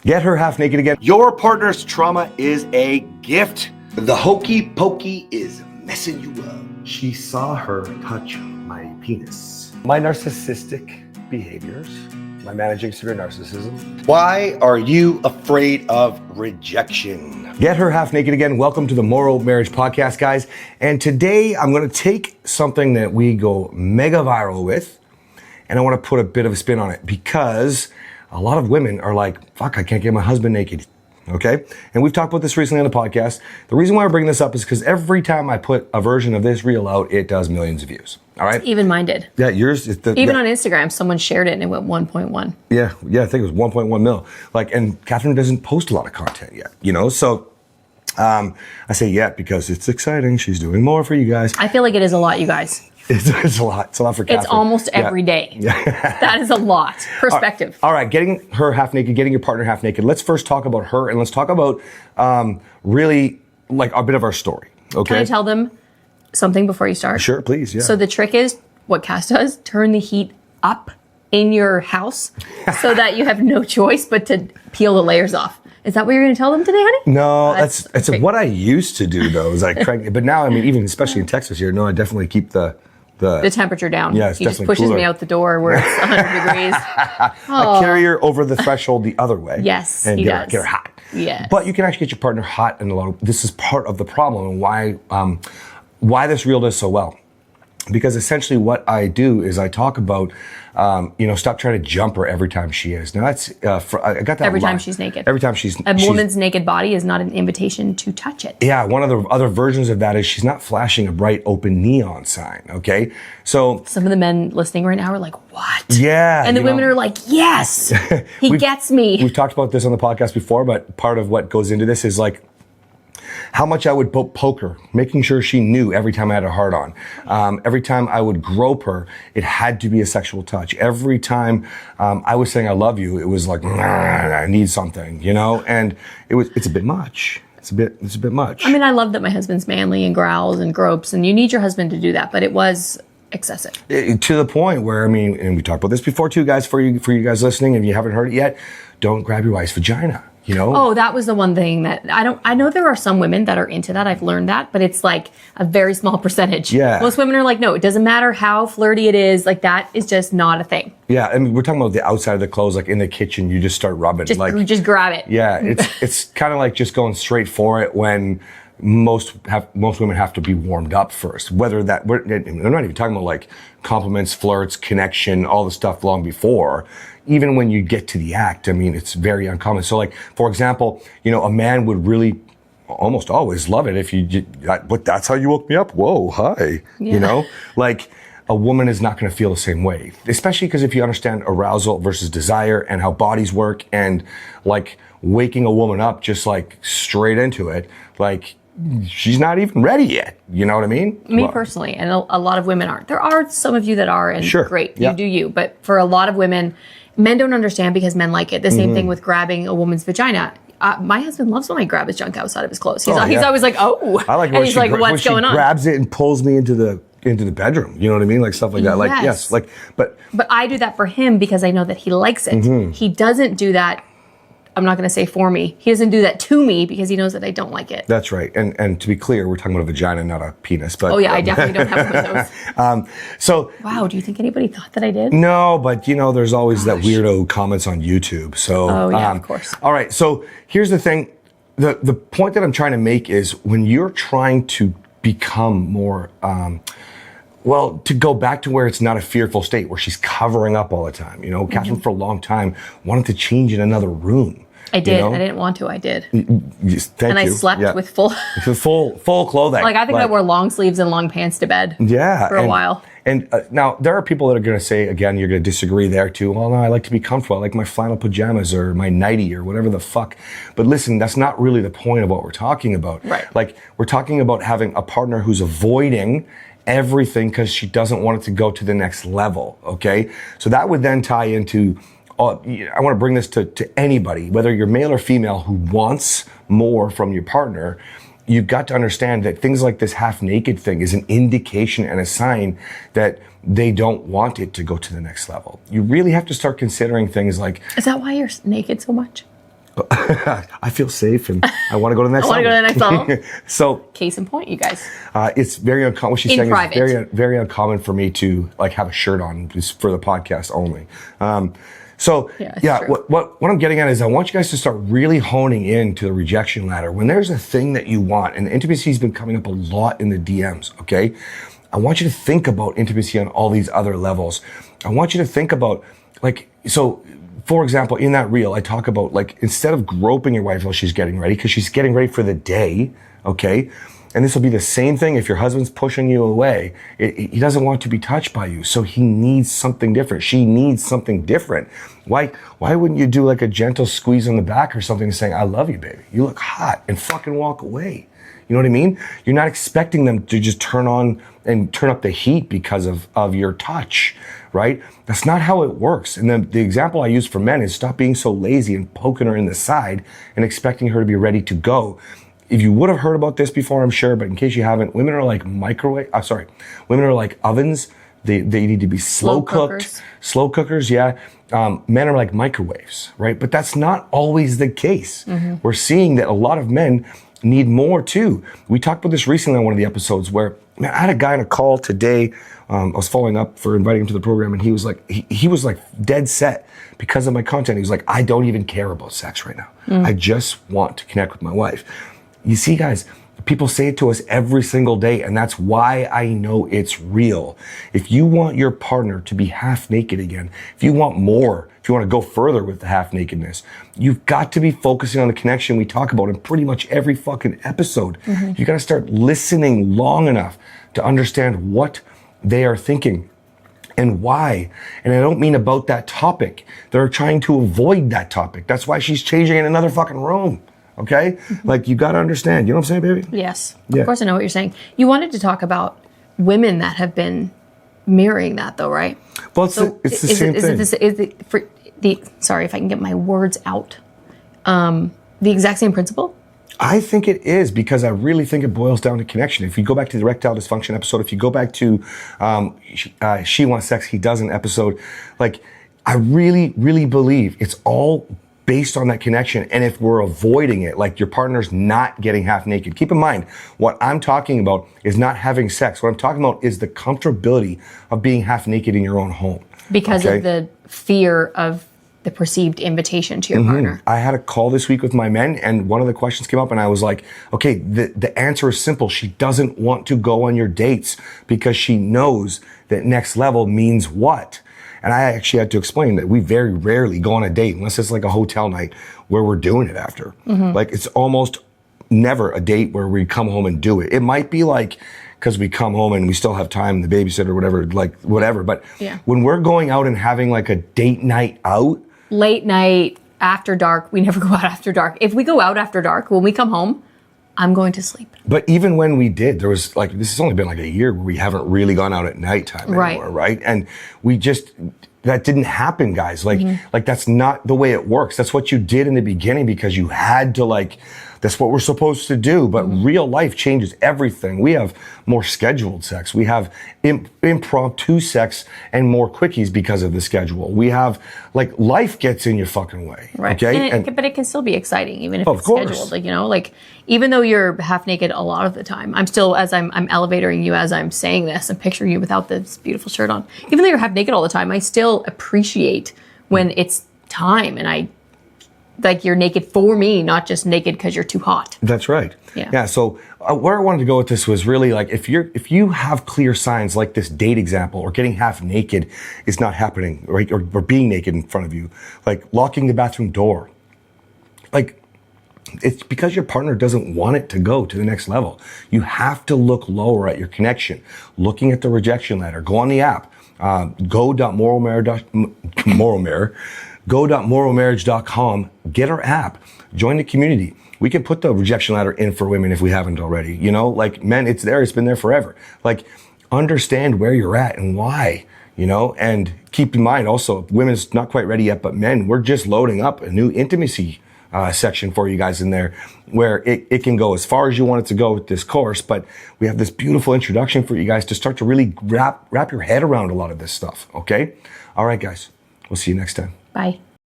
Get her half naked again. Your partner's trauma is a gift. The hokey pokey is messing you up. She saw her touch my penis. My narcissistic behaviors, my managing severe narcissism. Why are you afraid of rejection? Get her half naked again. Welcome to the Morrow Marriage podcast, guys. And today I'm going to take something that we go mega viral with, and I want to put a bit of a spin on it because a lot of women are like, fuck, I can't get my husband naked. Okay? And we've talked about this recently on the podcast. The reason why I bring this up is because every time I put a version of this reel out, it does millions of views. All right? Even mine did. Yeah, yours. Even on Instagram, someone shared it and it went 1.1. Yeah, I think it was 1.1 mil. And Kathryn doesn't post a lot of content yet, So I say yet because it's exciting. She's doing more for you guys. I feel like it is a lot, you guys. It's a lot. It's a lot for Kathryn. It's almost every day. Yeah. That is a lot. Perspective. All right, getting her half naked, getting your partner half naked. Let's first talk about her and let's talk about really like a bit of our story. Okay. Can I tell them something before you start? Sure, please. Yeah. So the trick is what Cass does, turn the heat up in your house so that you have no choice but to peel the layers off. Is that what you're going to tell them today, honey? No, that's what I used to do though. Is like crank, but now I mean, even especially in Texas here, no, I definitely keep the temperature down. Yeah, it's he definitely just pushes cooler. me out the door where it's 100 degrees. I carry her over the threshold the other way. Yes, and he get does. her hot. Yes. But you can actually get your partner hot, and this is part of the problem and why this reel does so well. Because essentially what I do is I talk about, stop trying to jump her every time she is. Now that's, I got that Every time line. she's naked. Every time she's A woman's naked body is not an invitation to touch it. Yeah, one of the other versions of that is she's not flashing a bright open neon sign, okay? So some of the men listening right now are like, what? Yeah. And the women are like, yes, he gets me. We've talked about this on the podcast before, but part of what goes into this is like, how much I would poke her, making sure she knew every time I had a hard on. Every time I would grope her, it had to be a sexual touch. Every time I was saying I love you, it was like, I need something, and it's a bit much. It's a bit much. I mean, I love that my husband's manly and growls and gropes, and you need your husband to do that, but it was excessive. To the point where, and we talked about this before too, guys, for you guys listening, if you haven't heard it yet, don't grab your wife's vagina. Oh, that was the one thing that I know there are some women that are into that. I've learned that, but it's like a very small percentage. Yeah. Most women are like, no, it doesn't matter how flirty it is. Like that is just not a thing. Yeah. I mean, we're talking about the outside of the clothes, like in the kitchen, you just start rubbing. You just grab it. Yeah. It's kind of like just going straight for it when most women have to be warmed up first. Whether that, I'm not even talking about like compliments, flirts, connection, all the stuff long before. Even when you get to the act, I mean, it's very uncommon. So like, for example, a man would really almost always love it if but that's how you woke me up. Whoa, hi. Yeah. Like a woman is not going to feel the same way, especially because if you understand arousal versus desire and how bodies work and like waking a woman up just like straight into it, like she's not even ready yet. You know what I mean? Me personally, and a lot of women aren't. There are some of you that are, and sure. Great, yeah. You do you. But for a lot of women, men don't understand because men like it. The same thing with grabbing a woman's vagina. My husband loves when I grab his junk outside of his clothes. He's always like, oh. I like and he's like, what's going on? She grabs it and pulls me into the bedroom. You know what I mean? Like stuff like that. Like, yes. Like, but I do that for him because I know that he likes it. He doesn't do that. I'm not going to say for me. He doesn't do that to me because he knows that I don't like it. That's right. And to be clear, we're talking about a vagina, not a penis. But oh yeah, I definitely don't have one of those. Wow, do you think anybody thought that I did? No, but there's always that weirdo comments on YouTube. So of course. All right. So here's the thing. The point that I'm trying to make is when you're trying to become more to go back to where it's not a fearful state, where she's covering up all the time. Kathryn for a long time wanted to change in another room. I did. I didn't want to. I did. Thank you. I slept with full clothing. Like I think I wore long sleeves and long pants to bed. Yeah. For a while. And now there are people that are going to say, again, you're going to disagree there too. Well, no, I like to be comfortable. I like my flannel pajamas or my nightie or whatever the fuck. But listen, that's not really the point of what we're talking about. Right. Like we're talking about having a partner who's avoiding everything because she doesn't want it to go to the next level. Okay. So that would then tie into, I want to bring this to anybody, whether you're male or female who wants more from your partner. You've got to understand that things like this half naked thing is an indication and a sign that they don't want it to go to the next level. You really have to start considering things like... Is that why you're naked so much? I feel safe and I want to go to the next I want to go to the next level. So, Case in point, you guys. it's very uncommon. What she's saying private. is very, very uncommon for me to like have a shirt on just for the podcast only. What I'm getting at is I want you guys to start really honing in to the rejection ladder. When there's a thing that you want, and intimacy has been coming up a lot in the DMs, okay? I want you to think about intimacy on all these other levels. I want you to think about for example, in that reel, I talk about like, instead of groping your wife while she's getting ready, because she's getting ready for the day, okay? And this will be the same thing if your husband's pushing you away. He doesn't want to be touched by you, so he needs something different. She needs something different. Why wouldn't you do like a gentle squeeze on the back or something saying, I love you, baby. You look hot, and fucking walk away. You know what I mean? You're not expecting them to just turn on and turn up the heat because of your touch, right? That's not how it works. And then the example I use for men is stop being so lazy and poking her in the side and expecting her to be ready to go. If you would have heard about this before, I'm sure, but in case you haven't, women are like women are like ovens. They need to be slow cooked. Slow cookers, yeah. Men are like microwaves, right? But that's not always the case. Mm-hmm. We're seeing that a lot of men need more too. We talked about this recently on one of the episodes where, man, I had a guy on a call today. I was following up for inviting him to the program, and he was like, he was like dead set because of my content. He was like, I don't even care about sex right now. I just want to connect with my wife. You see, guys, people say it to us every single day, and that's why I know it's real. If you want your partner to be half naked again, if you want more, if you want to go further with the half nakedness, you've got to be focusing on the connection we talk about in pretty much every fucking episode. Mm-hmm. You got to start listening long enough to understand what they are thinking and why. And I don't mean about that topic. They're trying to avoid that topic. That's why she's changing in another fucking room. Okay? Mm-hmm. Like, you got to understand. You know what I'm saying, baby? Yes. Yeah. Of course I know what you're saying. You wanted to talk about women that have been mirroring that, though, right? Well, it's the same thing. Sorry if I can get my words out. The exact same principle? I think it is, because I really think it boils down to connection. If you go back to the erectile dysfunction episode, if you go back to She Wants Sex, He Doesn't episode, like, I really, really believe it's all based on that connection. And if we're avoiding it, like your partner's not getting half naked, keep in mind, what I'm talking about is not having sex. What I'm talking about is the comfortability of being half naked in your own home. Because of the fear of the perceived invitation to your partner. I had a call this week with my men, and one of the questions came up, and I was like, okay, the answer is simple. She doesn't want to go on your dates because she knows that next level means what? And I actually had to explain that we very rarely go on a date unless it's like a hotel night where we're doing it after. Mm-hmm. Like, it's almost never a date where we come home and do it. It might be like, because we come home and we still have time, the babysitter or whatever, like whatever. But when we're going out and having like a date night out. Late night, after dark, we never go out after dark. If we go out after dark, when we come home, I'm going to sleep. But even when we did, there was like, this has only been like a year where we haven't really gone out at nighttime anymore, right? And we just, that didn't happen, guys. Like, like that's not the way it works. That's what you did in the beginning because you had to, like, that's what we're supposed to do. But real life changes everything. We have more scheduled sex. We have impromptu sex and more quickies because of the schedule. We have, like, life gets in your fucking way. Right. Okay. But it can still be exciting, even if it's scheduled. Like, you know, like, even though you're half naked a lot of the time, I'm still, as I'm elevating you as I'm saying this and picturing you without this beautiful shirt on, even though you're half naked all the time, I still appreciate when it's time and like you're naked for me, not just naked because you're too hot. That's right. Yeah. So where I wanted to go with this was really like, if you have clear signs like this date example, or getting half naked is not happening, right? Or being naked in front of you, like locking the bathroom door, like, it's because your partner doesn't want it to go to the next level. You have to look lower at your connection, looking at the rejection ladder. Go on the app, go.morrowmarriage.com, get our app, join the community. We can put the rejection ladder in for women if we haven't already. You know, like, men, it's there, it's been there forever. Like, understand where you're at and why, you know, and keep in mind also, women's not quite ready yet, but men, we're just loading up a new intimacy section for you guys in there where it can go as far as you want it to go with this course. But we have this beautiful introduction for you guys to start to really wrap your head around a lot of this stuff. Okay. All right, guys. We'll see you next time. Bye.